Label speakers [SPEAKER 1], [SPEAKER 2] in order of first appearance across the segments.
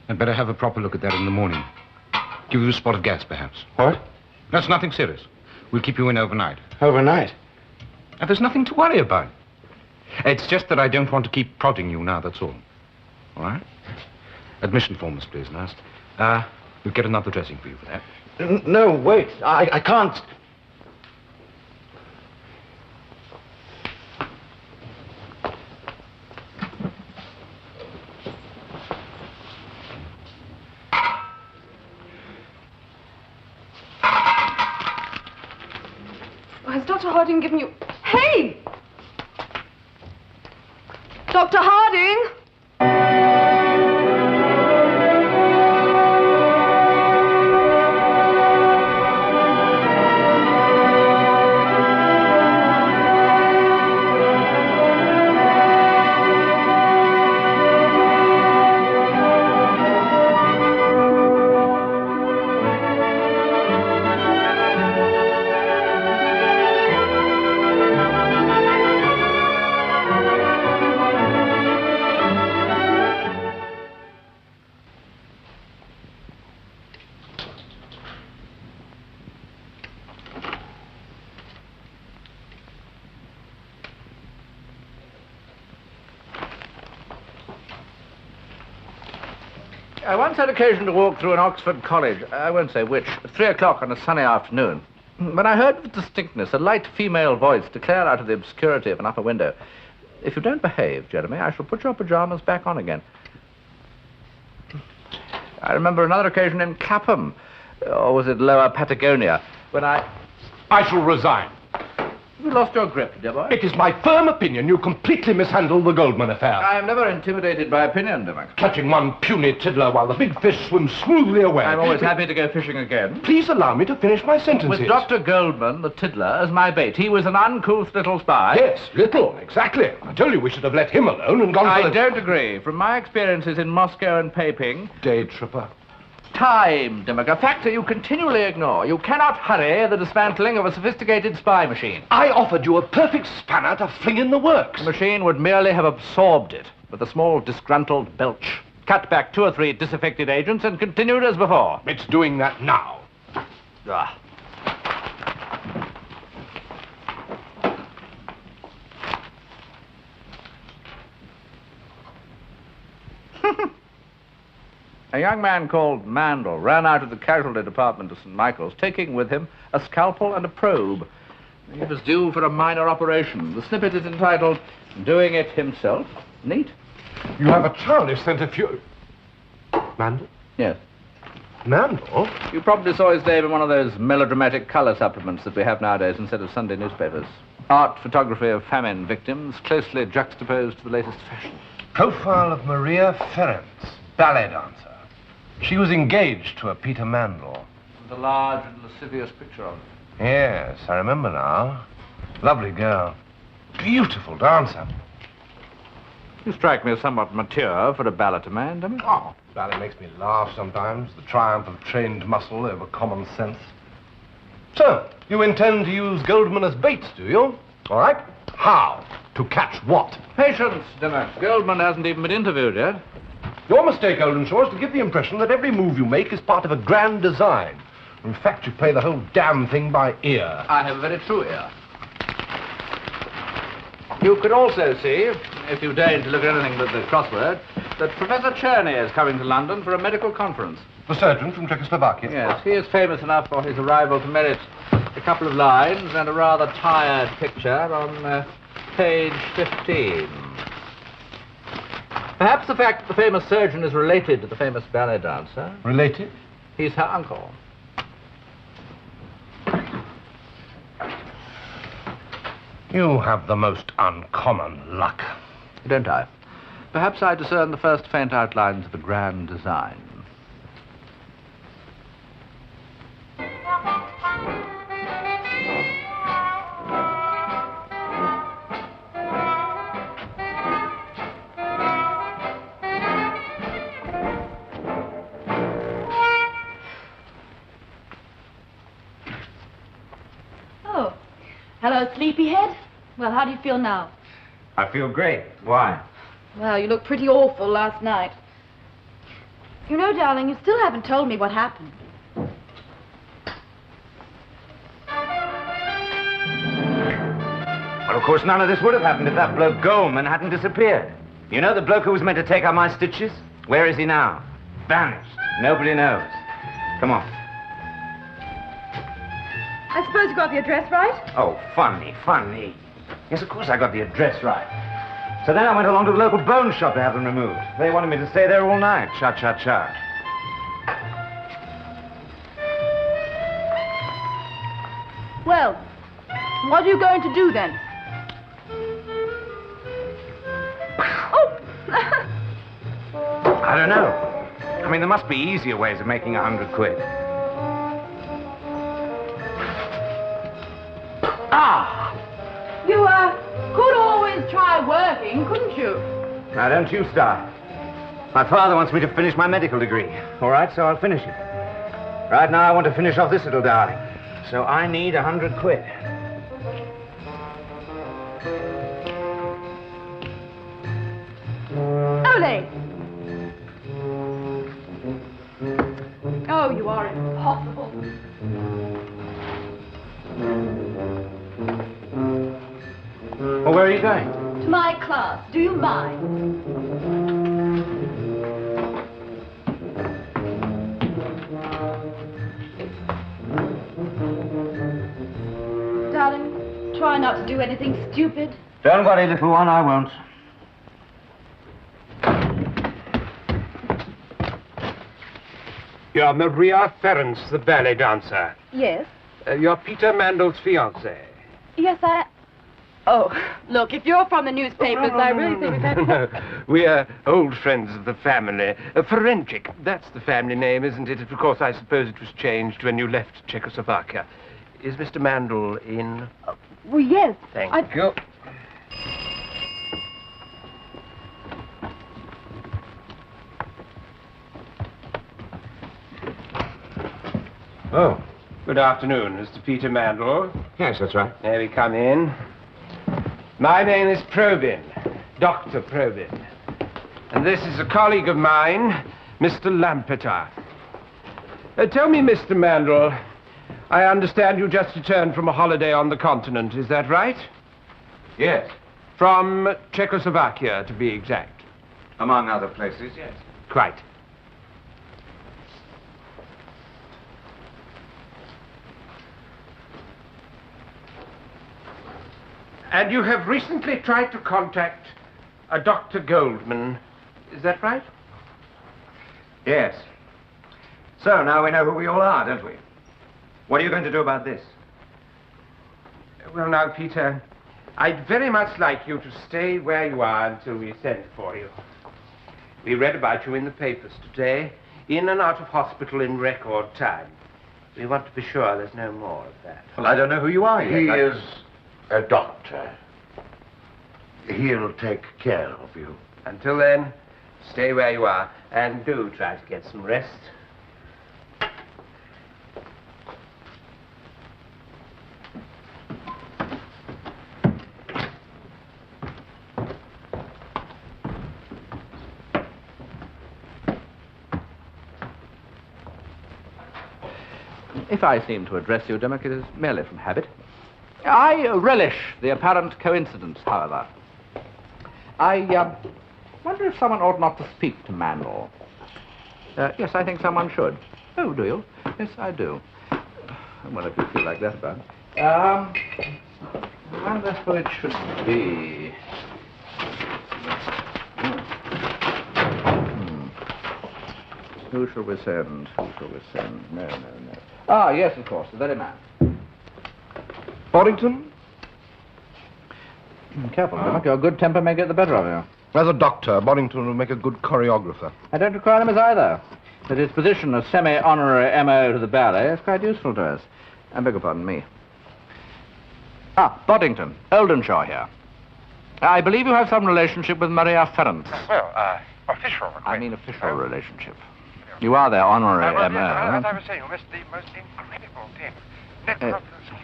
[SPEAKER 1] I'd better have a proper look at that in the morning. Give you a spot of gas, perhaps.
[SPEAKER 2] What?
[SPEAKER 1] That's nothing serious. We'll keep you in overnight.
[SPEAKER 2] Overnight?
[SPEAKER 1] And there's nothing to worry about. It's just that I don't want to keep prodding you now, that's all. All right? Admission forms, please, last. We'll get another dressing for you for that.
[SPEAKER 2] No, wait. I can't.
[SPEAKER 3] Has Dr. Harding given you... Hey! Dr. Harding!
[SPEAKER 4] I once had occasion to walk through an Oxford college, I won't say which, at 3 o'clock on a sunny afternoon, when I heard with distinctness a light female voice declare out of the obscurity of an upper window, "If you don't behave, Jeremy, I shall put your pajamas back on again." I remember another occasion in Clapham, or was it Lower Patagonia, when I
[SPEAKER 5] shall resign.
[SPEAKER 4] You lost your grip, dear boy.
[SPEAKER 5] It is my firm opinion you completely mishandled the Goldman affair.
[SPEAKER 4] I am never intimidated by opinion, Dimmock.
[SPEAKER 5] Catching one puny tiddler while the big fish swims smoothly away.
[SPEAKER 4] I'm always happy to go fishing again.
[SPEAKER 5] Please allow me to finish my sentences.
[SPEAKER 4] With Dr. Goldman, the tiddler, as my bait. He was an uncouth little spy.
[SPEAKER 5] Yes, little, exactly. I told you we should have let him alone and gone for
[SPEAKER 4] I don't agree. From my experiences in Moscow and Peiping...
[SPEAKER 5] Day tripper.
[SPEAKER 4] Time, Dimmock, a factor you continually ignore. You cannot hurry the dismantling of a sophisticated spy machine.
[SPEAKER 5] I offered you a perfect spanner to fling in the works.
[SPEAKER 4] The machine would merely have absorbed it with a small disgruntled belch, cut back 2 or 3 disaffected agents, and continued as before.
[SPEAKER 5] It's doing that now.
[SPEAKER 4] Ah. A young man called Mandel ran out of the casualty department of St. Michael's, taking with him a scalpel and a probe. He was due for a minor operation. The snippet is entitled, "Doing It Himself." Neat.
[SPEAKER 5] You have a childish sense of humor. Mandel?
[SPEAKER 4] Yes.
[SPEAKER 5] Mandel?
[SPEAKER 4] You probably saw his name in one of those melodramatic color supplements that we have nowadays instead of Sunday newspapers. Art photography of famine victims, closely juxtaposed to the latest fashion.
[SPEAKER 2] Profile of Maria Ferenc, ballet dancer. She was engaged to a Peter Mandel.
[SPEAKER 4] The large and lascivious picture of her.
[SPEAKER 2] Yes, I remember now. Lovely girl. Beautiful dancer.
[SPEAKER 4] You strike me as somewhat mature for a balleter man, don't you?
[SPEAKER 2] Oh, ballet makes me laugh sometimes. The triumph of trained muscle over common sense. So, you intend to use Goldman as bait, do you? All right. How? To catch what?
[SPEAKER 4] Patience, Dimmock. Goldman hasn't even been interviewed yet.
[SPEAKER 5] Your mistake, Oldenshaw, is to give the impression that every move you make is part of a grand design. In fact, you play the whole damn thing by ear.
[SPEAKER 4] I have a very true ear. You could also see, if you deign to look at anything but the crossword, that Professor Cherney is coming to London for a medical conference.
[SPEAKER 5] The surgeon from Czechoslovakia?
[SPEAKER 4] Yes, he is famous enough for his arrival to merit a couple of lines and a rather tired picture on page 15. Perhaps the fact that the famous surgeon is related to the famous ballet dancer.
[SPEAKER 5] Related?
[SPEAKER 4] He's her uncle.
[SPEAKER 2] You have the most uncommon luck.
[SPEAKER 4] Don't I? Perhaps I discern the first faint outlines of a grand design.
[SPEAKER 3] Oh, hello, sleepyhead. Well, how do you feel now?
[SPEAKER 2] I feel great. Why?
[SPEAKER 3] Well, you looked pretty awful last night. You know, darling, you still haven't told me what happened.
[SPEAKER 1] Well, of course, none of this would have happened if that bloke Goldman hadn't disappeared. You know the bloke who was meant to take out my stitches? Where is he now? Vanished. Nobody knows. Come on.
[SPEAKER 3] I suppose you got the address right?
[SPEAKER 1] Oh, funny. Yes, of course I got the address right. So then I went along to the local bone shop to have them removed. They wanted me to stay there all night. Cha-cha-cha.
[SPEAKER 3] Well, what are you going to do then? Oh!
[SPEAKER 1] I don't know. I mean, there must be easier ways of making 100 quid. Ah!
[SPEAKER 3] You, could always try working, couldn't you?
[SPEAKER 1] Now, don't you start. My father wants me to finish my medical degree. All right, so I'll finish it. Right now, I want to finish off this little darling. So I need 100 quid.
[SPEAKER 3] Ole! Oh, you are impossible.
[SPEAKER 1] Well, where are you going?
[SPEAKER 3] To my class. Do you mind? Darling, try not to do anything stupid.
[SPEAKER 1] Don't worry, little one, I won't.
[SPEAKER 6] You're Maria Ferenc, the ballet dancer.
[SPEAKER 3] Yes?
[SPEAKER 6] You're Peter Mandel's fiancée.
[SPEAKER 3] Yes, I... Oh, look, if you're from the newspapers, I really think that...
[SPEAKER 6] No, we're old friends of the family. Ferencic, that's the family name, isn't it? Of course, I suppose it was changed when you left Czechoslovakia. Is Mr. Mandel in?
[SPEAKER 3] Well, yes.
[SPEAKER 6] Thank you.
[SPEAKER 1] Oh.
[SPEAKER 6] Good afternoon, Mr. Peter Mandel.
[SPEAKER 1] Yes, that's right.
[SPEAKER 6] May we come in? My name is Probyn, Dr. Probyn. And this is a colleague of mine, Mr. Lampeter. Tell me, Mr. Mandel, I understand you just returned from a holiday on the continent, is that right?
[SPEAKER 1] Yes.
[SPEAKER 6] From Czechoslovakia, to be exact.
[SPEAKER 1] Among other places, yes.
[SPEAKER 6] Quite. And you have recently tried to contact a Dr. Goldman, is that right?
[SPEAKER 1] Yes. So now we know who we all are, don't we? What are you going to do about this?
[SPEAKER 6] Well, now, Peter, I'd very much like you to stay where you are until we send for you. We read about you in the papers today, in and out of hospital in record time. We want to be sure there's no more of that.
[SPEAKER 1] Well, I don't know who you are yet.
[SPEAKER 5] He is a doctor. He'll take care of you.
[SPEAKER 6] Until then, stay where you are, and do try to get some rest.
[SPEAKER 4] If I seem to address you, Dimmock, it is merely from habit. I relish the apparent coincidence, however. I wonder if someone ought not to speak to Mandel. Yes, I think someone should. Oh, do you? Yes, I do. Well, if you feel like that about it. I wonder who it should be. Who shall we send? Who shall we send? No. Ah, yes, of course, the very man.
[SPEAKER 5] Boddington?
[SPEAKER 4] Careful, Dimmock. Your good temper may get the better of you.
[SPEAKER 5] As a doctor, Boddington will make a good choreographer.
[SPEAKER 4] I don't require him as either. But his position as semi-honorary M.O. to the ballet is quite useful to us. I beg your pardon, me. Ah, Boddington, Oldenshaw here. I believe you have some relationship with Maria Ferenc.
[SPEAKER 7] Well, official acquaintance.
[SPEAKER 4] I mean official relationship. You are their honorary M.O.
[SPEAKER 7] As I was saying, the most incredible thing. Never of the skin.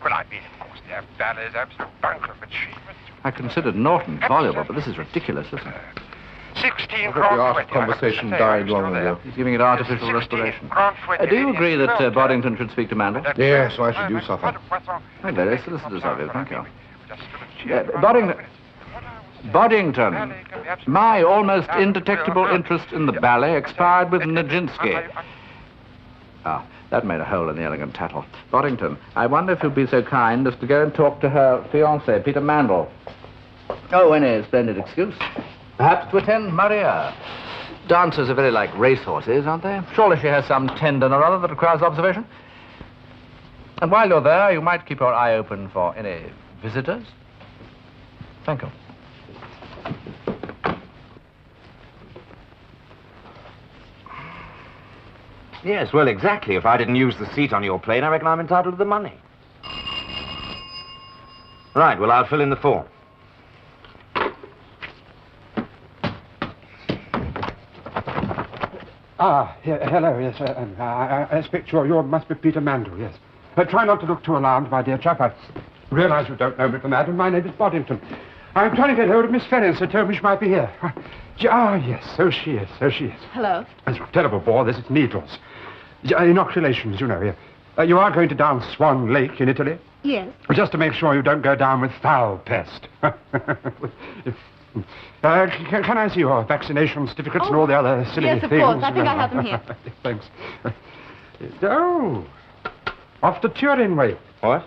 [SPEAKER 7] Well, I mean, of course, their ballet is absolute bunkum, but she was...
[SPEAKER 4] I considered Norton voluble, but this is ridiculous, isn't it?
[SPEAKER 7] 16 15
[SPEAKER 2] I thought the art
[SPEAKER 7] grand
[SPEAKER 2] of conversation died long ago.
[SPEAKER 4] He's giving it artificial
[SPEAKER 7] 16
[SPEAKER 4] respiration.
[SPEAKER 7] grand 20.
[SPEAKER 4] Do you agree that Boddington should speak to Mandel?
[SPEAKER 2] Yes, why should you suffer?
[SPEAKER 4] Very solicitous of you, thank you. Boddington, my almost indetectable interest in the ballet expired with Nijinsky. Ah, that made a hole in the elegant tattle. Boddington, I wonder if you'd be so kind as to go and talk to her fiancé, Peter Mandel. Oh, any splendid excuse. Perhaps to attend Maria. Dancers are very like racehorses, aren't they? Surely she has some tendon or other that requires observation. And while you're there, you might keep your eye open for any visitors. Thank you.
[SPEAKER 1] Yes, well, exactly. If I didn't use the seat on your plane, I reckon I'm entitled to the money. Right, well, I'll fill in the form.
[SPEAKER 8] Hello, yes. I expect you must be Peter Mandel, yes. Try not to look too alarmed, my dear chap. I realize you don't know me from Adam. My name is Boddington. I'm trying to get hold of Miss Ferrens. They told me she might be here. Yes, so she is.
[SPEAKER 3] Hello.
[SPEAKER 8] It's a terrible bore. This is needles. Inoculations, you know. You are going to down Swan Lake in Italy?
[SPEAKER 3] Yes.
[SPEAKER 8] Just to make sure you don't go down with foul pest. Can I see your vaccination certificates and all the other silly things?
[SPEAKER 3] Yes, of course. I think I have them here.
[SPEAKER 8] Thanks. Off to Turin way.
[SPEAKER 1] What?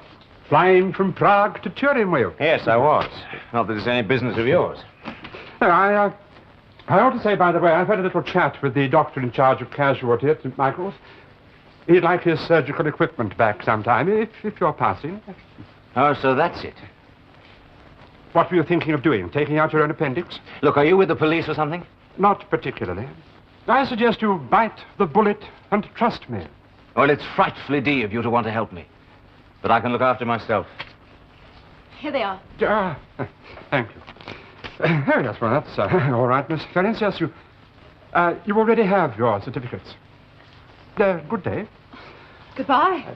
[SPEAKER 8] Flying from Prague to Turin way.
[SPEAKER 1] Yes, I was. Not that it's any business of yours.
[SPEAKER 8] I ought to say, by the way, I've had a little chat with the doctor in charge of casualty at St. Michael's. He'd like his surgical equipment back sometime, if you're passing.
[SPEAKER 1] Oh, so that's it.
[SPEAKER 8] What were you thinking of doing? Taking out your own appendix?
[SPEAKER 1] Look, are you with the police or something?
[SPEAKER 8] Not particularly. I suggest you bite the bullet and trust me.
[SPEAKER 1] Well, it's frightfully D of you to want to help me. But I can look after myself.
[SPEAKER 3] Here they are.
[SPEAKER 8] Thank you. Oh, yes, well, that's all right, Miss Ferrens. Yes, you already have your certificates. Good day.
[SPEAKER 3] Goodbye.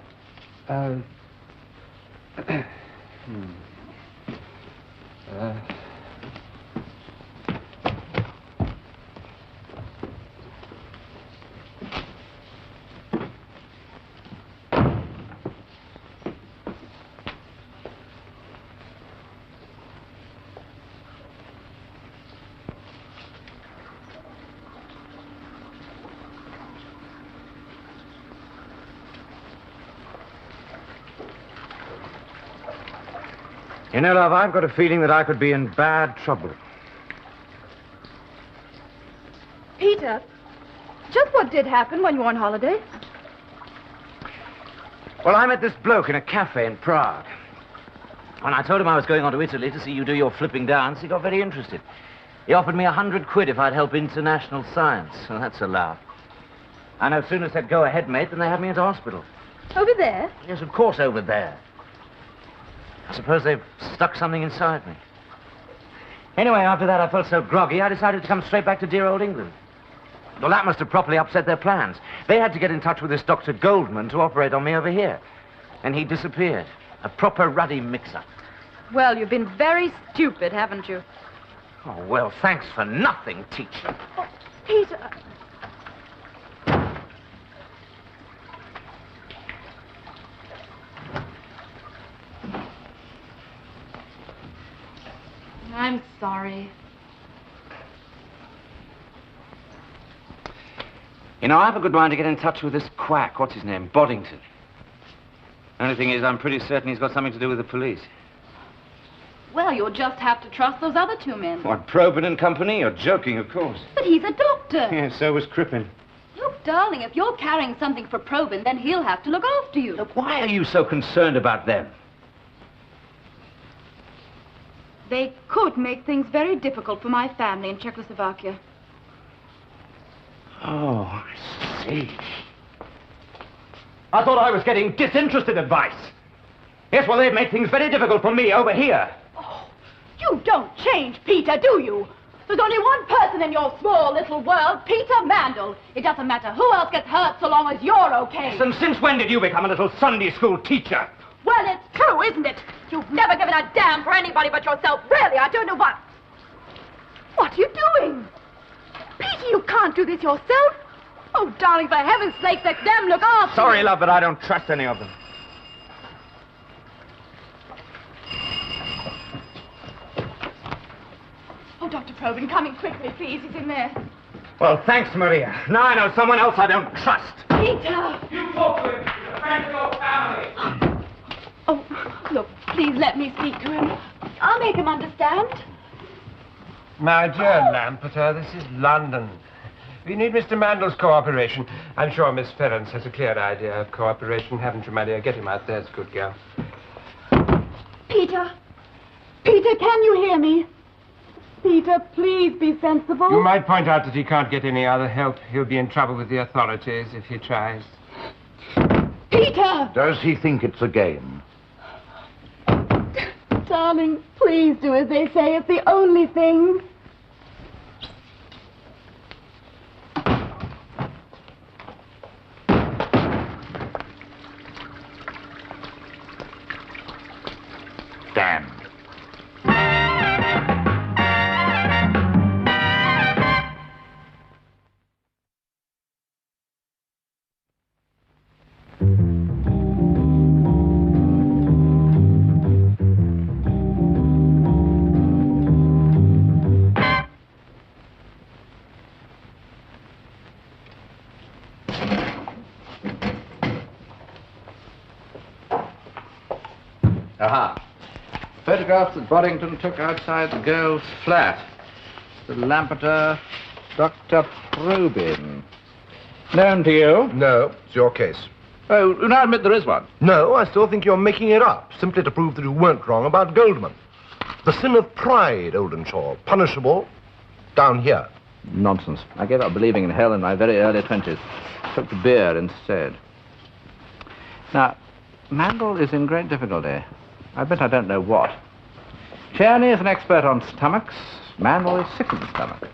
[SPEAKER 1] You know, love, I've got a feeling that I could be in bad trouble.
[SPEAKER 3] Peter, just what did happen when you were on holiday?
[SPEAKER 1] Well, I met this bloke in a cafe in Prague. When I told him I was going on to Italy to see you do your flipping dance, he got very interested. He offered me £100 if I'd help international science. Well, that's a laugh. I no sooner said, go ahead, mate, than they had me into hospital.
[SPEAKER 3] Over there?
[SPEAKER 1] Yes, of course, over there. I suppose they've stuck something inside me. Anyway, after that, I felt so groggy, I decided to come straight back to dear old England. Well, that must have properly upset their plans. They had to get in touch with this Dr. Goldman to operate on me over here. And he disappeared. A proper ruddy mix-up.
[SPEAKER 3] Well, you've been very stupid, haven't you?
[SPEAKER 1] Oh, well, thanks for nothing, teacher.
[SPEAKER 3] Oh, Peter... I'm sorry.
[SPEAKER 1] You know, I have a good mind to get in touch with this quack. What's his name? Boddington. Only thing is, I'm pretty certain he's got something to do with the police.
[SPEAKER 3] Well, you'll just have to trust those other two men.
[SPEAKER 1] What, Probyn and company? You're joking, of course.
[SPEAKER 3] But he's a doctor.
[SPEAKER 1] Yeah, so was Crippen.
[SPEAKER 3] Look, darling, if you're carrying something for Probyn, then he'll have to look after you.
[SPEAKER 1] Look, why are you so concerned about them?
[SPEAKER 3] They could make things very difficult for my family in Czechoslovakia.
[SPEAKER 1] Oh, I see. I thought I was getting disinterested advice. Yes, well, they've made things very difficult for me over here.
[SPEAKER 3] Oh, you don't change, Peter, do you? There's only one person in your small little world, Peter Mandel. It doesn't matter who else gets hurt so long as you're okay.
[SPEAKER 1] And since when did you become a little Sunday school teacher?
[SPEAKER 3] Well, it's true, isn't it? You've never given a damn for anybody but yourself. Really, I don't know what... What are you doing? You can't do this yourself. Oh, darling, for heaven's sake, let them look after
[SPEAKER 9] Sorry,
[SPEAKER 3] you.
[SPEAKER 9] love, but I don't trust any of them.
[SPEAKER 3] Oh, Dr. Probyn, coming quickly, please. He's in there.
[SPEAKER 9] Well, thanks, Maria. Now I know someone else I don't trust.
[SPEAKER 3] Peter!
[SPEAKER 6] You talk to him. He's a friend of your family.
[SPEAKER 3] Oh, look, please let me speak to him. I'll make him understand.
[SPEAKER 6] My dear Lampeter, this is London. We need Mr. Mandel's cooperation. I'm sure Miss Ferrance has a clear idea of cooperation, haven't you, my dear? Get him out there, it's a good girl.
[SPEAKER 3] Peter! Peter, can you hear me? Peter, please be sensible.
[SPEAKER 6] You might point out that he can't get any other help. He'll be in trouble with the authorities if he tries.
[SPEAKER 3] Peter!
[SPEAKER 9] Does he think it's a game?
[SPEAKER 3] Darling, please do as they say. It's the only thing.
[SPEAKER 9] Damn.
[SPEAKER 4] Aha. Photographs that Boddington took outside the girl's flat. The Lampeter, Dr. Probyn. Known to you?
[SPEAKER 2] No, it's your case.
[SPEAKER 4] Oh, you now admit there is one.
[SPEAKER 2] No, I still think you're making it up, simply to prove that you weren't wrong about Goldman. The sin of pride, Oldenshaw, punishable down here.
[SPEAKER 4] Nonsense. I gave up believing in hell in my very early 20s. Took to beer instead. Now, Mandel is in great difficulty. I bet I don't know what. Czerny is an expert on stomachs. Mandel is sick of the stomach.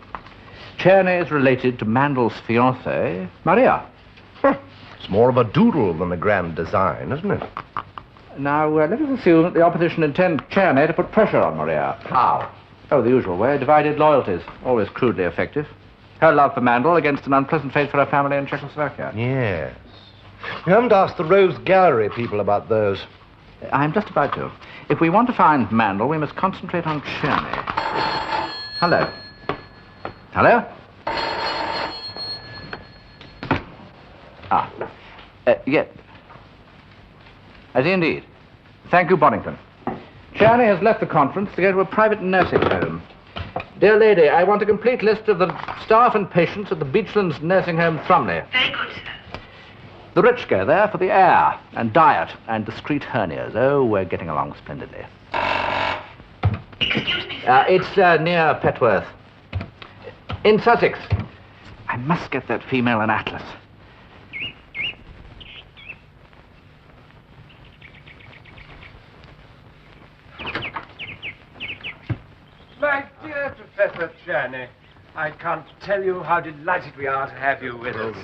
[SPEAKER 4] Czerny is related to Mandel's fiancée, Maria.
[SPEAKER 2] It's more of a doodle than a grand design, isn't it?
[SPEAKER 4] Now, let us assume that the opposition intend Czerny to put pressure on Maria.
[SPEAKER 2] How?
[SPEAKER 4] Oh, the usual way, divided loyalties. Always crudely effective. Her love for Mandel against an unpleasant fate for her family in Czechoslovakia.
[SPEAKER 2] Yes. You haven't asked the Rose Gallery people about those.
[SPEAKER 4] I'm just about to. If we want to find Mandel, we must concentrate on Czerny. Hello. Hello? Yes. As indeed. Thank you, Boddington. Czerny has left the conference to go to a private nursing home. Dear lady, I want a complete list of the staff and patients at the Beachlands Nursing Home, Thrumley.
[SPEAKER 10] Very good, sir.
[SPEAKER 4] The rich go there for the air and diet and discreet hernias. Oh, we're getting along splendidly.
[SPEAKER 10] Excuse me, sir.
[SPEAKER 4] It's near Petworth. In Sussex. I must get that female an atlas.
[SPEAKER 6] My dear Professor Czerny, I can't tell you how delighted we are to have you with us.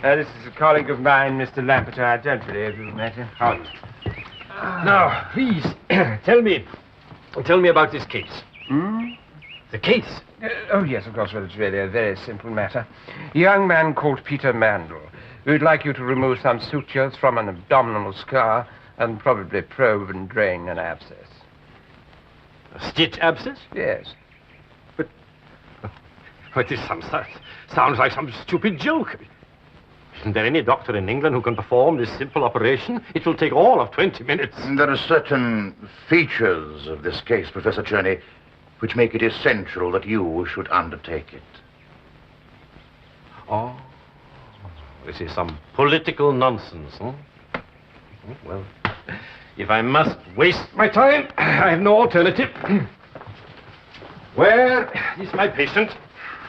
[SPEAKER 6] This is a colleague of mine, Mr. Lampeter. I don't believe you've met him.
[SPEAKER 5] Now, please, tell me about this case.
[SPEAKER 6] Hmm?
[SPEAKER 5] The case?
[SPEAKER 6] Oh, yes, of course. Well, it's really a very simple matter. A young man called Peter Mandel. We'd like you to remove some sutures from an abdominal scar and probably probe and drain an abscess.
[SPEAKER 5] A stitch abscess?
[SPEAKER 6] Yes.
[SPEAKER 5] But this sounds like some stupid joke. Isn't there any doctor in England who can perform this simple operation? It will take all of 20 minutes.
[SPEAKER 9] There are certain features of this case, Professor Czerny, which make it essential that you should undertake it.
[SPEAKER 5] Oh, this is some political nonsense, huh? Well, if I must waste my time, I have no alternative. Where is my patient?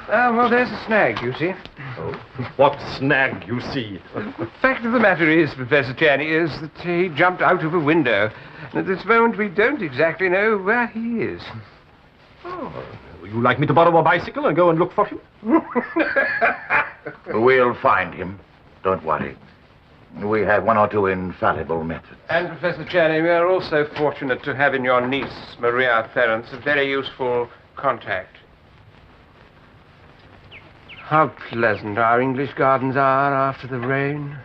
[SPEAKER 6] Well, there's a snag, you see.
[SPEAKER 5] Oh, what snag, you see?
[SPEAKER 6] The fact of the matter is, Professor Czerny, is that he jumped out of a window. And at this moment, we don't exactly know where he is.
[SPEAKER 5] Oh, would you like me to borrow a bicycle and go and look for him?
[SPEAKER 9] We'll find him. Don't worry. We have one or two infallible methods.
[SPEAKER 6] And, Professor Czerny, we are also fortunate to have in your niece, Maria Ferrance, a very useful contact. How pleasant our English gardens are after the rain.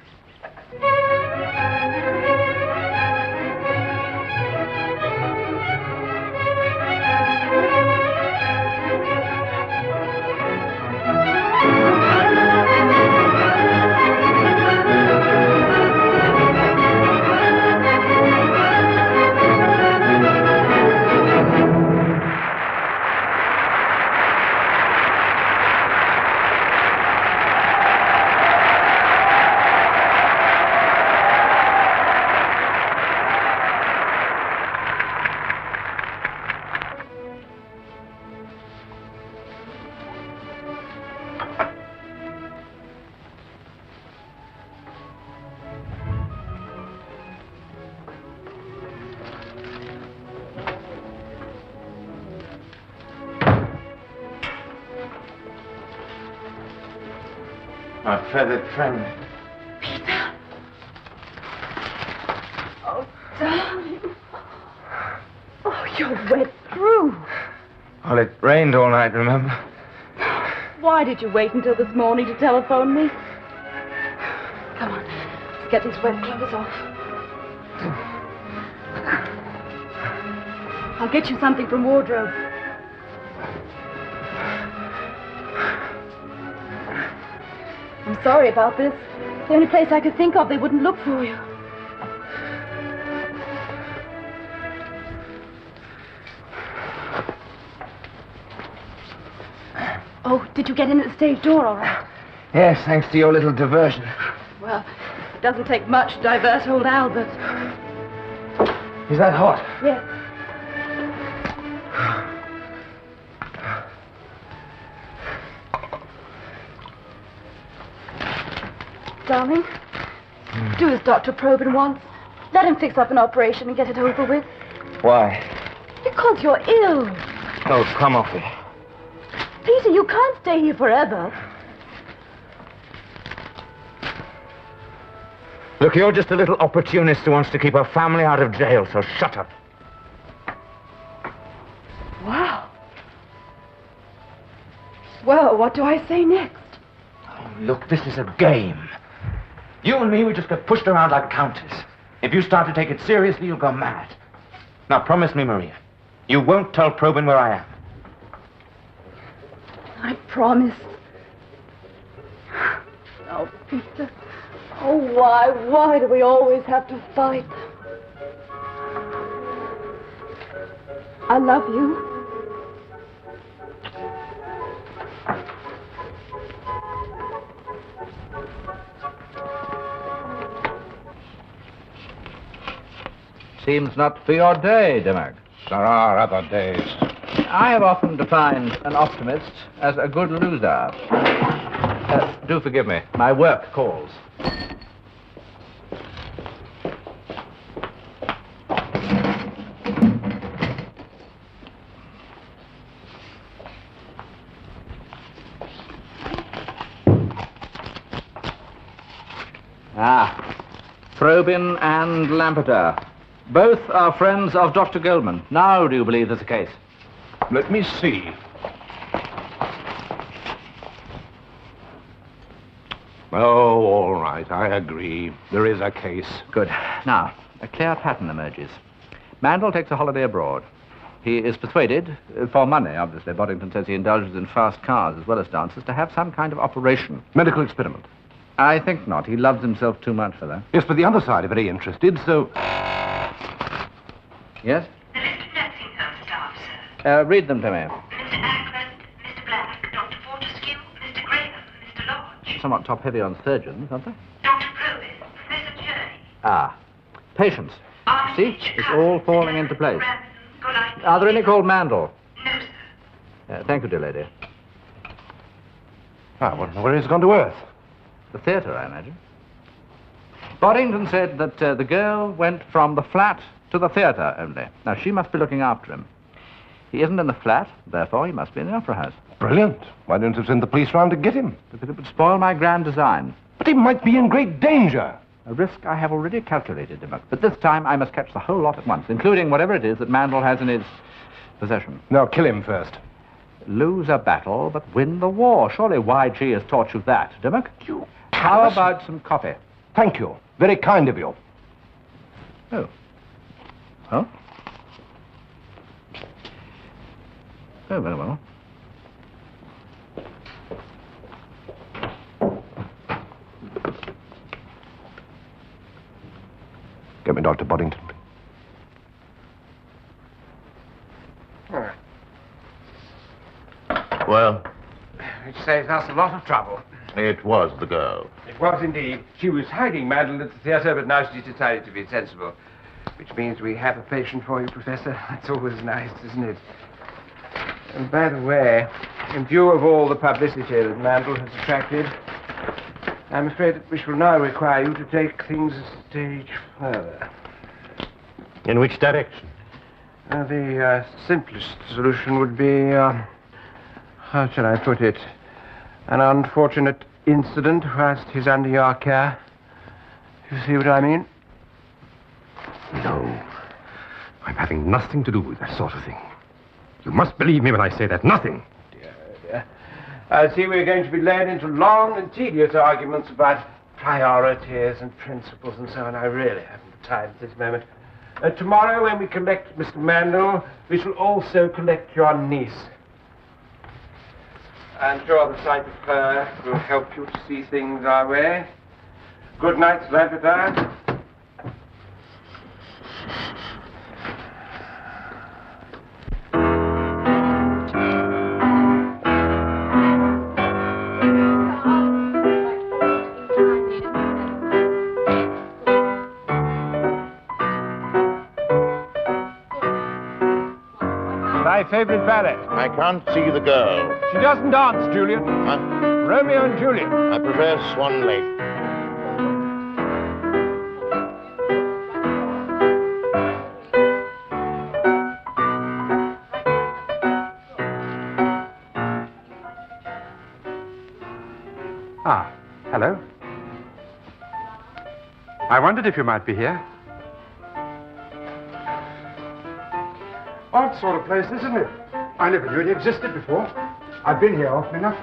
[SPEAKER 9] My feathered friend.
[SPEAKER 3] Peter. Oh, darling. Oh, you're wet through.
[SPEAKER 10] Well, it rained all night, remember?
[SPEAKER 3] Why did you wait until this morning to telephone me? Come on, let's get these wet clothes off. I'll get you something from wardrobe. I'm sorry about this. It's the only place I could think of they wouldn't look for you. Oh, did you get in at the stage door all right?
[SPEAKER 10] Yes, thanks to your little diversion.
[SPEAKER 3] Well, it doesn't take much to divert old Albert.
[SPEAKER 10] Is that hot?
[SPEAKER 3] Yes. Darling, do as Dr. Probyn wants. Let him fix up an operation and get it over with.
[SPEAKER 10] Why?
[SPEAKER 3] Because you're ill.
[SPEAKER 10] Oh, come off it.
[SPEAKER 3] Peter, you can't stay here forever.
[SPEAKER 10] Look, you're just a little opportunist who wants to keep her family out of jail, so shut up.
[SPEAKER 3] Wow. Well, what do I say next?
[SPEAKER 10] Oh, look, this is a game. You and me, we just get pushed around like counters. If you start to take it seriously, you'll go mad. Now, promise me, Maria, you won't tell Probyn where I am.
[SPEAKER 3] I promise. Oh, Peter. Oh, why do we always have to fight? I love you.
[SPEAKER 4] Seems not to be your day, Dimmock.
[SPEAKER 2] There are other days.
[SPEAKER 4] I have often defined an optimist as a good loser. Do forgive me. My work calls. Probyn and Lampeter. Both are friends of Dr. Goldman. Now do you believe there's a case?
[SPEAKER 2] Let me see. Oh, all right, I agree. There is a case.
[SPEAKER 4] Good. Now, a clear pattern emerges. Mandel takes a holiday abroad. He is persuaded, for money, obviously, Boddington says he indulges in fast cars as well as dances, to have some kind of operation.
[SPEAKER 2] Medical experiment.
[SPEAKER 4] I think not. He loves himself too much for that.
[SPEAKER 2] Yes, but the other side are very interested, so...
[SPEAKER 4] Yes?
[SPEAKER 11] The list of nursing home staff, sir.
[SPEAKER 4] Read them to me.
[SPEAKER 11] Mr. Ackland, Mr. Black, Dr. Fortescue, Mr. Graham, Mr. Lodge.
[SPEAKER 4] Somewhat top-heavy on surgeons, aren't they?
[SPEAKER 11] Dr. Probyn, Professor Journey.
[SPEAKER 4] Ah. Patients. See? It's all falling into place.
[SPEAKER 11] Golightly.
[SPEAKER 4] Are there any called Mandel?
[SPEAKER 11] No, sir.
[SPEAKER 4] Thank you, dear lady.
[SPEAKER 2] where has it gone to earth?
[SPEAKER 4] The theatre, I imagine. Boddington said that the girl went from the flat to the theatre only. Now, she must be looking after him. He isn't in the flat, therefore he must be in the opera house.
[SPEAKER 2] Brilliant. Why don't you send the police round to get him?
[SPEAKER 4] Because it would spoil my grand design.
[SPEAKER 2] But he might be in great danger.
[SPEAKER 4] A risk I have already calculated, Dimmock. But this time I must catch the whole lot at once, including whatever it is that Mandel has in his possession.
[SPEAKER 2] No, kill him first.
[SPEAKER 4] Lose a battle, but win the war. Surely YG has taught you that, Dimmock.
[SPEAKER 6] You
[SPEAKER 4] How about some coffee?
[SPEAKER 6] Thank you. Very kind of you.
[SPEAKER 4] Oh. Huh? Oh, very well.
[SPEAKER 6] Get me Dr. Boddington.
[SPEAKER 9] Well,
[SPEAKER 6] It saves us a lot of trouble.
[SPEAKER 9] it was the girl.
[SPEAKER 6] It was indeed. She was hiding Mandel at the theatre, but now she's decided to be sensible. Which means we have a patient for you, Professor. That's always nice, isn't it? And by the way, in view of all the publicity that Mandel has attracted, I'm afraid that we shall now require you to take things a stage further.
[SPEAKER 5] In which direction?
[SPEAKER 6] The simplest solution would be, how shall I put it? An unfortunate incident whilst he's under your care. You see what I mean?
[SPEAKER 2] No. I'm having nothing to do with that sort of thing. You must believe me when I say that. Nothing.
[SPEAKER 6] Dear. I see we're going to be led into long and tedious arguments about priorities and principles and so on. I really haven't the time at this moment. Tomorrow, when we collect Mr. Mandel, we shall also collect your niece. I'm sure the sight of her will help you to see things our way. Good night, Lampeter. My favorite ballet.
[SPEAKER 9] I can't see the girl.
[SPEAKER 6] She doesn't dance, Juliet.
[SPEAKER 9] Huh?
[SPEAKER 6] Romeo and Juliet.
[SPEAKER 9] I prefer Swan Lake.
[SPEAKER 8] Ah, hello. I wondered if you might be here. Odd sort of place, isn't it? I never knew it existed before. I've been here often enough.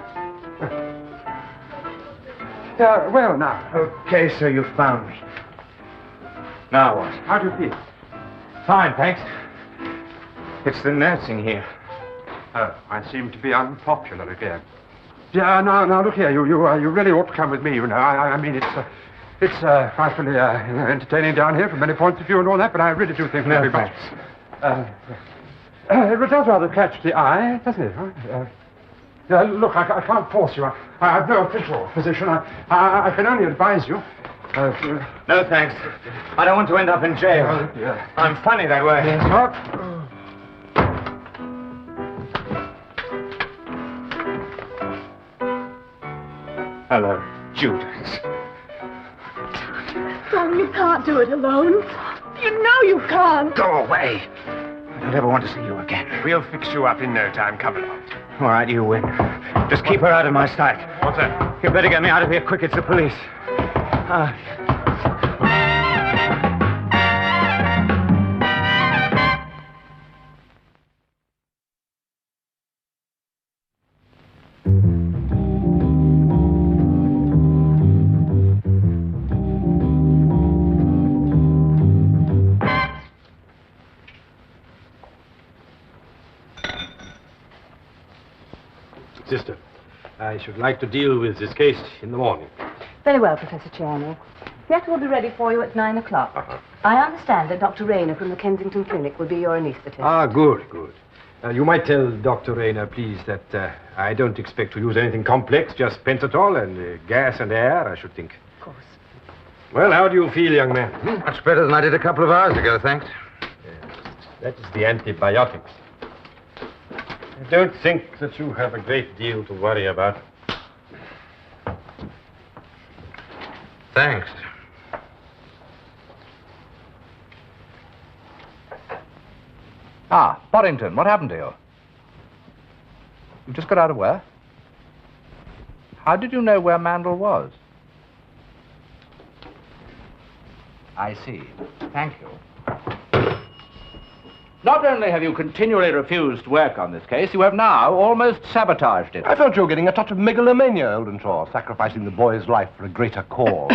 [SPEAKER 8] Well, now.
[SPEAKER 10] Okay, so you found me. Now what?
[SPEAKER 8] How do you feel?
[SPEAKER 10] Fine, thanks. It's the nursing here.
[SPEAKER 8] Oh, I seem to be unpopular again. Yeah, now, look here. You really ought to come with me, you know. I mean, it's frightfully entertaining down here from many points of view and all that, but I really do think very much. It does rather catch the eye, doesn't it? Look, I can't force you. I've no official position. I can only advise you.
[SPEAKER 10] No, thanks. I don't want to end up in jail.
[SPEAKER 8] Yeah.
[SPEAKER 10] I'm funny that way.
[SPEAKER 8] Yes, what?
[SPEAKER 10] Hello, Judas.
[SPEAKER 3] Darling, you can't do it alone. You know you can't.
[SPEAKER 10] Go away. I don't ever want to see you again.
[SPEAKER 6] We'll fix you up in no time. Come along.
[SPEAKER 10] All right, you win. Just keep her out of my sight.
[SPEAKER 6] What's that?
[SPEAKER 10] You better get me out of here quick. It's the police.
[SPEAKER 2] Sister, I should like to deal with this case in the morning.
[SPEAKER 12] Very well, Professor Cheney. Theatre will be ready for you at 9 o'clock. I understand that Dr. Rayner from the Kensington Clinic will be your anaesthetist.
[SPEAKER 2] Ah, good. You might tell Dr. Rayner, please, that I don't expect to use anything complex, just pentothal and gas and air, I should think.
[SPEAKER 12] Of course.
[SPEAKER 2] Well, how do you feel, young man?
[SPEAKER 1] Much better than I did a couple of hours ago, thanks.
[SPEAKER 2] That is the antibiotics. I don't think that you have a great deal to worry about.
[SPEAKER 1] Thanks.
[SPEAKER 4] Ah, Boddington, what happened to you? You just got out of where? How did you know where Mandel was? I see. Thank you. Not only have you continually refused to work on this case, you have now almost sabotaged it.
[SPEAKER 2] I felt you were getting a touch of megalomania, Oldenshaw, sacrificing the boy's life for a greater cause.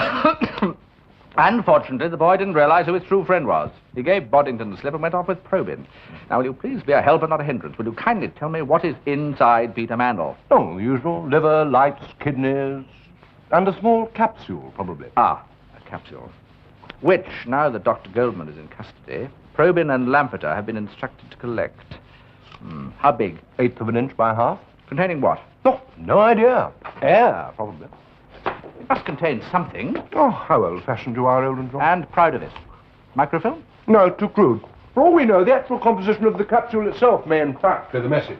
[SPEAKER 4] Unfortunately, the boy didn't realize who his true friend was. He gave Boddington the slip and went off with Probyn. Now, will you please be a help and not a hindrance? Will you kindly tell me what is inside Peter Mandel?
[SPEAKER 2] Oh, the usual. Liver, lights, kidneys, and a small capsule, probably.
[SPEAKER 4] Ah, a capsule. Which, now that Dr. Goldman is in custody, Probyn and Lampeter have been instructed to collect. How big?
[SPEAKER 2] 1/8 of an inch by half.
[SPEAKER 4] Containing what?
[SPEAKER 2] Oh, no idea. Air, probably.
[SPEAKER 4] It must contain something.
[SPEAKER 2] Oh, how old-fashioned you are, Oldenshaw.
[SPEAKER 4] And proud of it. Microfilm?
[SPEAKER 2] No, too crude. For all we know, the actual composition of the capsule itself may, in fact, be the message.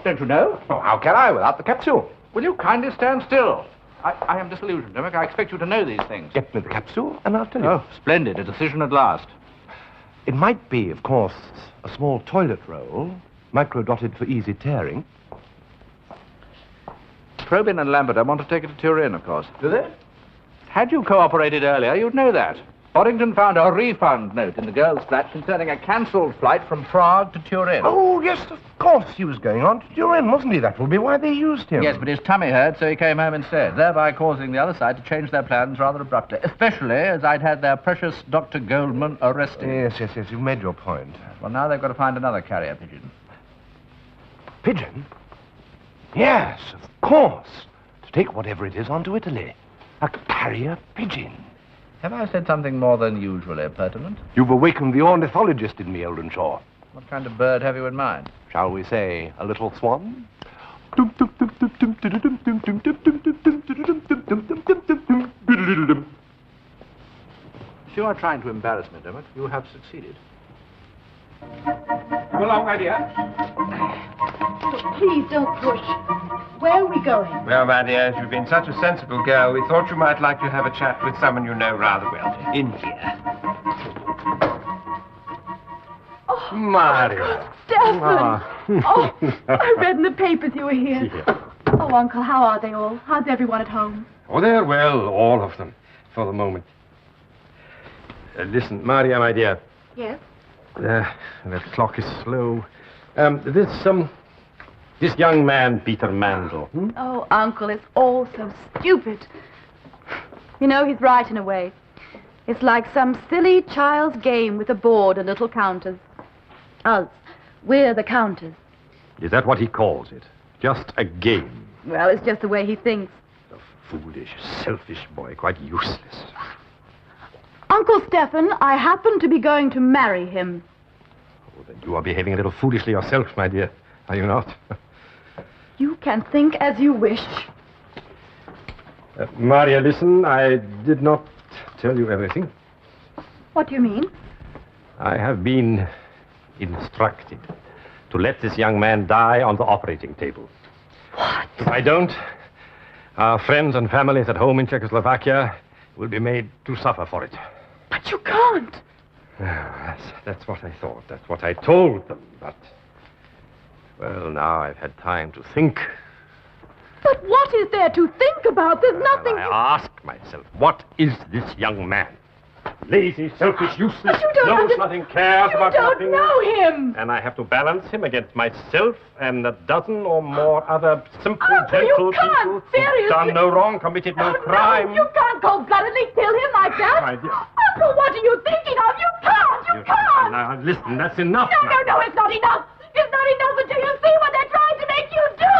[SPEAKER 4] Don't you know?
[SPEAKER 2] Oh, how can I without the capsule?
[SPEAKER 4] Will you kindly stand still? I am disillusioned, Dimmock. I expect you to know these things.
[SPEAKER 2] Get me the capsule, and I'll tell you.
[SPEAKER 4] Oh, splendid. A decision at last.
[SPEAKER 2] It might be, of course, a small toilet roll, micro-dotted for easy tearing.
[SPEAKER 4] Probyn and Lampeter want to take it to Turin, of course.
[SPEAKER 2] Do they?
[SPEAKER 4] Had you cooperated earlier, you'd know that. Boddington found a refund note in the girl's flat concerning a cancelled flight from Prague to Turin.
[SPEAKER 2] Oh, yes, of course. He was going on to Turin, wasn't he? That will be why they used him.
[SPEAKER 4] Yes, but his tummy hurt, so he came home instead, thereby causing the other side to change their plans rather abruptly, especially as I'd had their precious Dr. Goldman arrested.
[SPEAKER 2] Yes, you've made your point.
[SPEAKER 4] Well, now they've got to find another carrier pigeon.
[SPEAKER 2] Pigeon? Yes, of course. To take whatever it is on to Italy. A carrier pigeon.
[SPEAKER 4] Have I said something more than usually pertinent?
[SPEAKER 2] You've awakened the ornithologist in me, Oldenshaw.
[SPEAKER 4] What kind of bird have you in mind?
[SPEAKER 2] Shall we say a little swan?
[SPEAKER 4] If you are trying to embarrass me, Dimmock, you have succeeded.
[SPEAKER 8] Come along, my dear.
[SPEAKER 3] Please don't push. Where are we going?
[SPEAKER 6] Well, my dear, as you've been such a sensible girl, we thought you might like to have a chat with someone you know rather well. In here.
[SPEAKER 3] Oh,
[SPEAKER 6] Mario.
[SPEAKER 3] Stefan! Oh, I read in the papers you were here. Oh, Uncle, how are they all? How's everyone at home?
[SPEAKER 6] Oh, they're well, all of them, for the moment. Listen, Maria, my dear.
[SPEAKER 3] Yes?
[SPEAKER 6] That clock is slow. This young man, Peter Mandel.
[SPEAKER 3] Oh, Uncle, it's all so stupid. You know, he's right in a way. It's like some silly child's game with a board and little counters. Us, we're the counters.
[SPEAKER 5] Is that what he calls it? Just a game?
[SPEAKER 3] Well, it's just the way he thinks.
[SPEAKER 5] A foolish, selfish boy, quite useless.
[SPEAKER 3] Uncle Stefan, I happen to be going to marry him.
[SPEAKER 5] Oh, then you are behaving a little foolishly yourself, my dear. Are you not?
[SPEAKER 3] You can think as you wish.
[SPEAKER 5] Maria, listen, I did not tell you everything.
[SPEAKER 3] What do you mean?
[SPEAKER 5] I have been instructed to let this young man die on the operating table.
[SPEAKER 3] What?
[SPEAKER 5] If I don't, our friends and families at home in Czechoslovakia will be made to suffer for it.
[SPEAKER 3] But you can't.
[SPEAKER 5] That's what I thought. That's what I told them. But, well, now I've had time to think.
[SPEAKER 3] But what is there to think about? There's nothing.
[SPEAKER 5] I ask myself, what is this young man? Lazy, selfish, useless,
[SPEAKER 3] But you don't
[SPEAKER 5] knows nothing, cares about nothing.
[SPEAKER 3] You don't know him.
[SPEAKER 5] And I have to balance him against myself and a dozen or more other simple,
[SPEAKER 3] Uncle,
[SPEAKER 5] gentle
[SPEAKER 3] you can't.
[SPEAKER 5] people
[SPEAKER 3] Seriously.
[SPEAKER 5] who've done no wrong, committed no crime.
[SPEAKER 3] No, you can't cold-bloodedly kill him like that.
[SPEAKER 5] My dear.
[SPEAKER 3] Uncle, what are you thinking of? You can't. You can't.
[SPEAKER 5] Now, listen, that's enough.
[SPEAKER 3] No, it's not enough. It's not enough until you see what they're trying to make you do.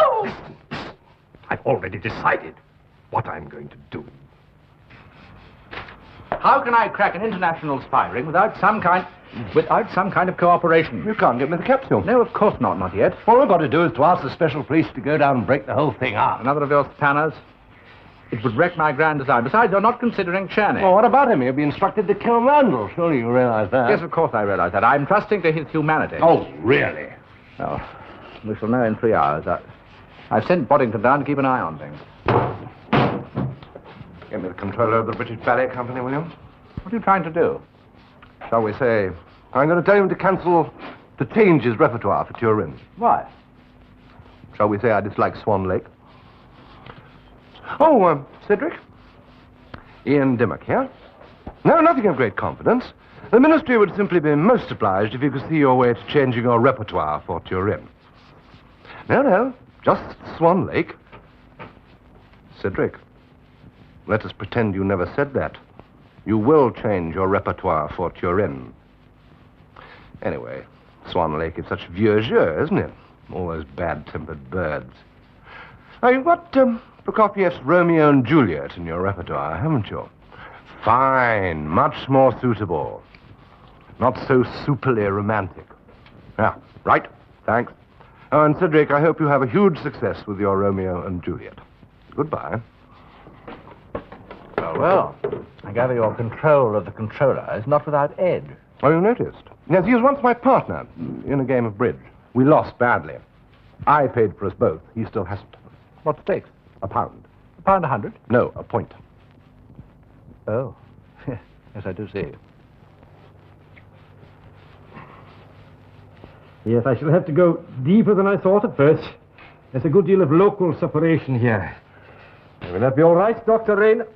[SPEAKER 5] I've already decided what I'm going to do.
[SPEAKER 4] How can I crack an international spy ring without some kind of cooperation?
[SPEAKER 2] You can't get me the capsule.
[SPEAKER 4] No, of course not yet.
[SPEAKER 2] All I've got to do is to ask the special police to go down and break the whole thing up.
[SPEAKER 4] Another of your spanners? It would wreck my grand design. Besides, you're not considering Czerny.
[SPEAKER 2] Well, what about him? He'll be instructed to kill Randall. Surely you realize that.
[SPEAKER 4] Yes, of course I realize that. I'm trusting to his humanity.
[SPEAKER 2] Oh, really?
[SPEAKER 4] Well, we shall know in 3 hours. I've sent Boddington down to keep an eye on things.
[SPEAKER 2] Give me the controller of the British Ballet Company, will you?
[SPEAKER 4] What are you trying to do?
[SPEAKER 2] Shall we say, I'm going to tell him to change his repertoire for Turin.
[SPEAKER 4] Why?
[SPEAKER 2] Shall we say I dislike Swan Lake? Oh, Cedric? Ian Dimmock here? No, nothing of great confidence. The Ministry would simply be most obliged if you could see your way to changing your repertoire for Turin. No, just Swan Lake. Cedric, let us pretend you never said that. You will change your repertoire for Turin. Anyway, Swan Lake is such vieux jeu, isn't it? All those bad-tempered birds. Now, you've got Prokofiev's Romeo and Juliet in your repertoire, haven't you? Fine, much more suitable. Not so superly romantic. Yeah, right, thanks. Oh, and Cedric, I hope you have a huge success with your Romeo and Juliet. Goodbye.
[SPEAKER 4] Well, I gather your control of the controller is not without edge.
[SPEAKER 2] Oh, you noticed? Yes, he was once my partner in a game of bridge. We lost badly. I paid for us both. He still hasn't.
[SPEAKER 4] What stakes?
[SPEAKER 2] £1.
[SPEAKER 4] £100?
[SPEAKER 2] No, a point.
[SPEAKER 4] Oh, yes, I do see.
[SPEAKER 6] Yes, I shall have to go deeper than I thought at first. There's a good deal of local separation here. Will that be all right, Dr. Rayner?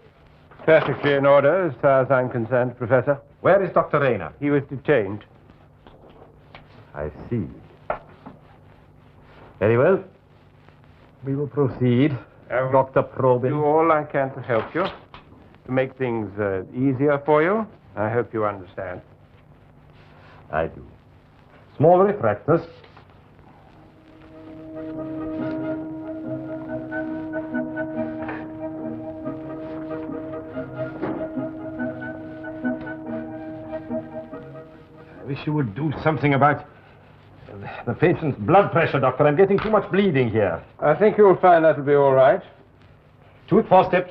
[SPEAKER 8] Perfectly in order, as far as I'm concerned, Professor.
[SPEAKER 6] Where is Dr. Rayner?
[SPEAKER 8] He was detained.
[SPEAKER 6] I see. Very well. We will proceed. Dr. Probin.
[SPEAKER 8] Do all I can to help you, to make things easier for you. I hope you understand.
[SPEAKER 6] I do. Small refractors. I wish you would do something about the patient's blood pressure, Doctor. I'm getting too much bleeding here.
[SPEAKER 8] I think you'll find that'll be all right.
[SPEAKER 6] 2 4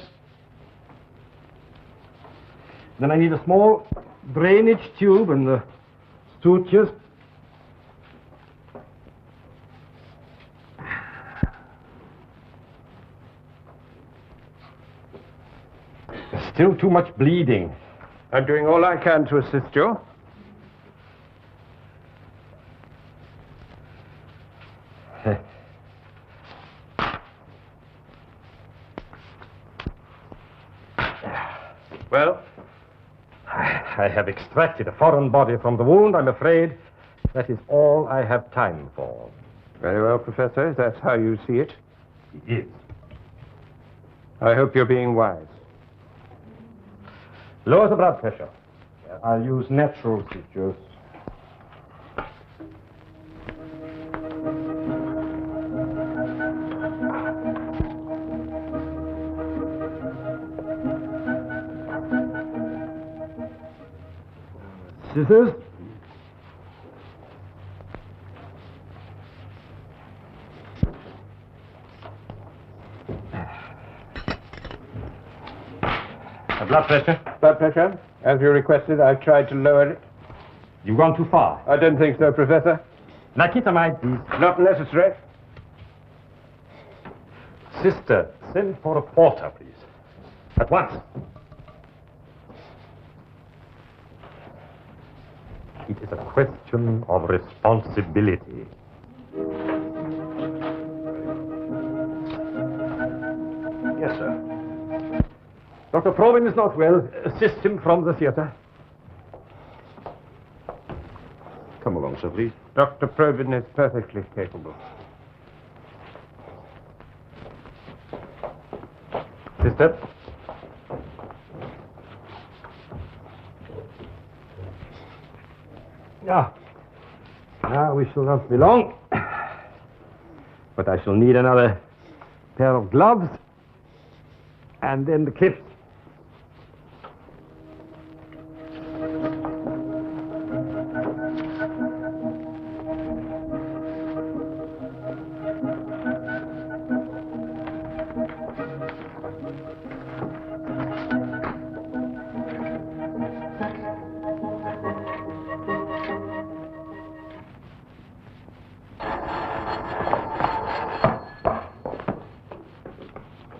[SPEAKER 6] Then I need a small drainage tube and the sutures. Still too much bleeding.
[SPEAKER 8] I'm doing all I can to assist you.
[SPEAKER 6] Well, I have extracted a foreign body from the wound. I'm afraid that is all I have time for.
[SPEAKER 8] Very well, Professor. If that's how you see it.
[SPEAKER 6] It is.
[SPEAKER 8] I hope you're being wise.
[SPEAKER 6] Lower the blood pressure. I'll use natural sutures. Scissors. Blood pressure?
[SPEAKER 8] Blood pressure? As you requested, I've tried to lower it.
[SPEAKER 6] You've gone too far.
[SPEAKER 8] I don't think so, Professor.
[SPEAKER 6] Nicotinamide, please.
[SPEAKER 8] Not necessary.
[SPEAKER 6] Sister, send for a porter, please. At once. It is a question of responsibility.
[SPEAKER 2] Yes, sir.
[SPEAKER 6] Dr. Probin is not well. Assist him from the theater.
[SPEAKER 1] Come along, sir, please.
[SPEAKER 8] Dr. Probin is perfectly capable.
[SPEAKER 6] Sister. Now we shall not be long. But I shall need another pair of gloves and then the clips.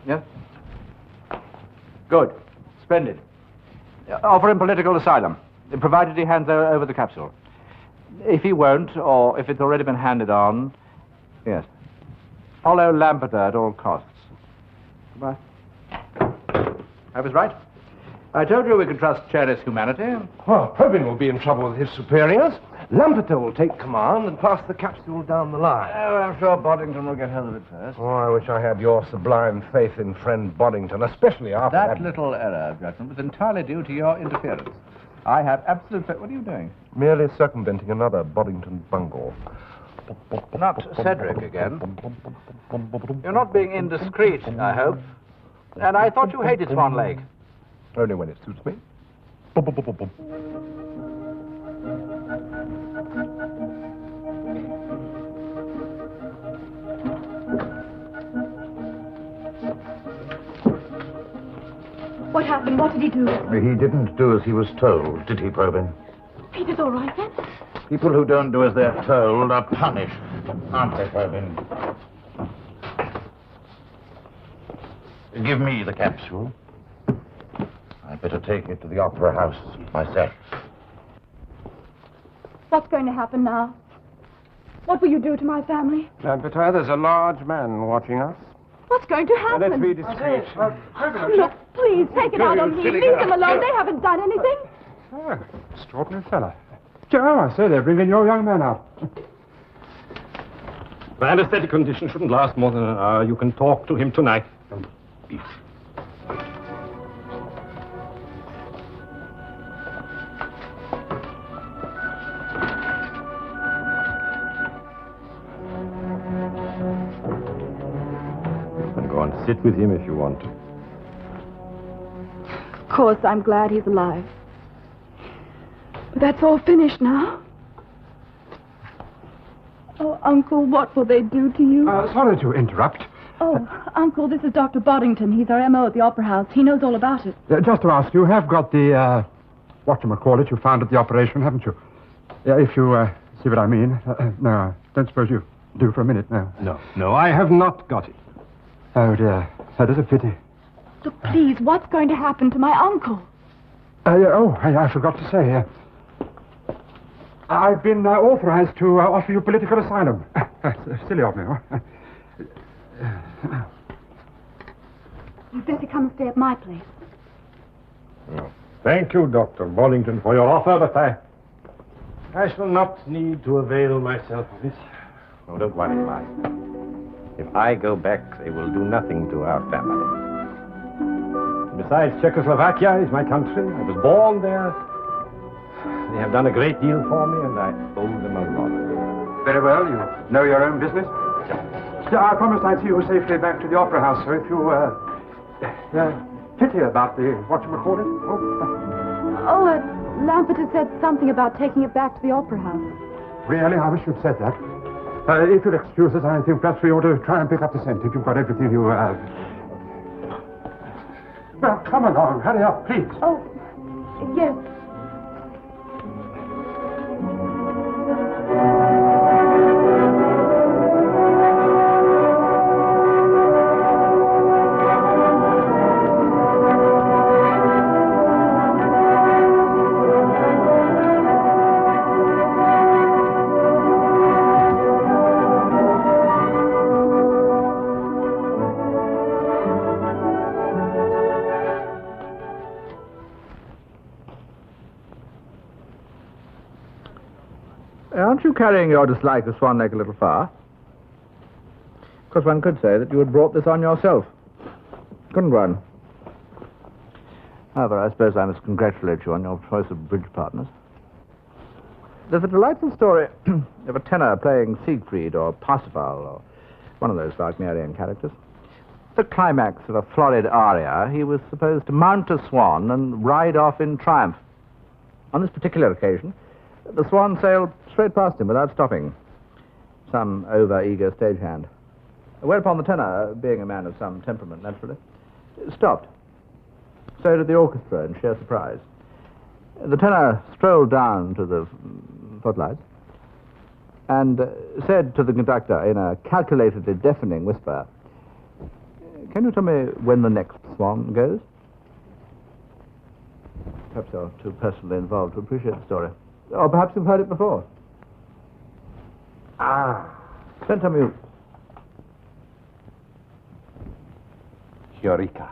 [SPEAKER 4] Yes? Good. Splendid. Offer him political asylum, provided he hands over the capsule. If he won't, or if it's already been handed on, yes. Follow Lampeter at all costs. Goodbye. I was right. I told you we could trust Cherney's humanity.
[SPEAKER 2] Well, Probyn will be in trouble with his superiors. Lampeter will take command and pass the capsule down the line.
[SPEAKER 4] Oh, I'm sure Boddington will get hold of it first.
[SPEAKER 2] Oh, I wish I had your sublime faith in friend Boddington, especially after
[SPEAKER 4] That little error of judgment was entirely due to your interference. I have absolute faith. What are you doing?
[SPEAKER 2] Merely circumventing another Boddington bungle.
[SPEAKER 4] Not Cedric again. You're not being indiscreet, I hope. And I thought you hated Swan Lake.
[SPEAKER 2] Only when it suits me.
[SPEAKER 3] What happened? What did he do?
[SPEAKER 9] He didn't do as he was told, did he, Probyn?
[SPEAKER 3] Peter's all right, then?
[SPEAKER 9] People who don't do as they're told are punished, aren't they, Probyn? Give me the capsule. I'd better take it to the Opera House myself.
[SPEAKER 3] What's going to happen now? What will you do to my family?
[SPEAKER 8] Lampeter, there's a large man watching us.
[SPEAKER 3] What's going to happen?
[SPEAKER 8] Let's be discreet.
[SPEAKER 3] Look, please, take it out on me. Leave them alone. They haven't done anything.
[SPEAKER 8] Oh, extraordinary fella. Joe, I say they're bringing your young man out.
[SPEAKER 5] The anesthetic condition shouldn't last more than an hour. You can talk to him tonight. Go and sit with him if you want to.
[SPEAKER 3] Of course, I'm glad he's alive. But that's all finished now. Oh, Uncle, what will they do to you?
[SPEAKER 8] Sorry to interrupt.
[SPEAKER 3] Oh, Uncle, this is Dr. Boddington. He's our M.O. at the Opera House. He knows all about it.
[SPEAKER 8] Just to ask, you have got the, whatchamacallit you found at the operation, haven't you? If you, see what I mean. No, I don't suppose you do for a minute now.
[SPEAKER 5] No, I have not got it.
[SPEAKER 8] Oh, dear. That is a pity.
[SPEAKER 3] Look, please, what's going to happen to my uncle?
[SPEAKER 8] I forgot to say. I've been authorized to offer you political asylum. Silly of me, huh?
[SPEAKER 3] You'd better come and stay at my place.
[SPEAKER 5] Oh, thank you, Dr. Boddington, for your offer, but I shall not need to avail myself of it. Oh, don't worry, Mark. If I go back, they will do nothing to our family. Besides, Czechoslovakia is my country. I was born there. They have done a great deal for me, and I owe them a lot.
[SPEAKER 8] Very well. You know your own business. I promised I'd see you safely back to the Opera House, so if you, pity about the whatchamacallit.
[SPEAKER 3] Lampeter said something about taking it back to the Opera House.
[SPEAKER 8] Really? I wish you'd said that. If you'll excuse us, I think perhaps we ought to try and pick up the scent if you've got everything you, Well, come along. Hurry up, please.
[SPEAKER 3] Oh, yes.
[SPEAKER 4] Aren't you carrying your dislike of Swan Lake a little far? Of course, one could say that you had brought this on yourself. Couldn't one? However, I suppose I must congratulate you on your choice of bridge partners. There's a delightful story of a tenor playing Siegfried or Parsifal or one of those Wagnerian characters. At the climax of a florid aria, he was supposed to mount a swan and ride off in triumph. On this particular occasion, the swan sailed straight past him without stopping. Some over-eager stagehand. Whereupon the tenor, being a man of some temperament naturally, stopped. So did the orchestra in sheer surprise. The tenor strolled down to the footlights and said to the conductor in a calculatedly deafening whisper, "Can you tell me when the next swan goes?" Perhaps you're too personally involved to appreciate the story. Or perhaps you've heard it before. Then tell me...
[SPEAKER 6] Eureka.